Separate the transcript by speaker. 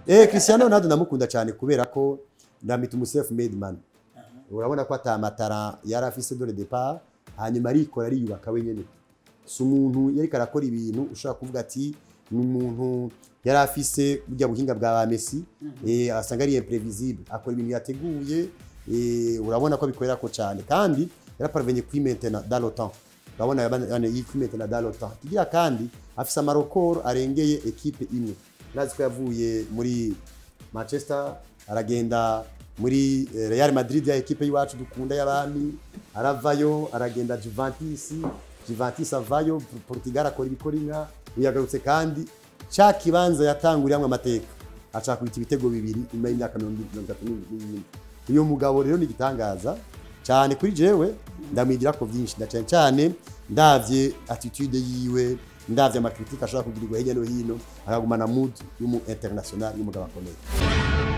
Speaker 1: Cristiano Ronaldo ndamukunda cyane kubera ko ndamita self made man. Urabona ko atamatara yari afise dore départ hanyuma arikora ariyubaka wenyene. Si umuntu yari karakora ibintu ushaka kuvuga ati ni umuntu yari afise burya buhinga bwa Messi asanga ari imprévisible akora ibintu yateguye urabona ko bikorera ko cyane kandi yaraparvenye kwimentena dans le temps. Urabona yabane yikwimentena dans le temps. Kigira kandi afise amarokoro arengeye equipe imwe. Nazi ko yavuye muri Manchester aragenda muri Real Madrid ya equipe yiwacu dukunda y'abami aravayo aragenda Juventus avayo Portugal akora ibikorinka uyagarutse kandi cha kibanza yatanguriramwe amateka aca kwita ibitego bibiri nyuma y'imyaka 2024. Uyo mugabo rero ni gitangaza cyane kuri jewe ndamwigira ko byinshi cyane ndavye attitude yiwe ndavye amakritika ashaka kugirirwa hirya no hino akagumana mood y'umu international y'umugabo akomeye.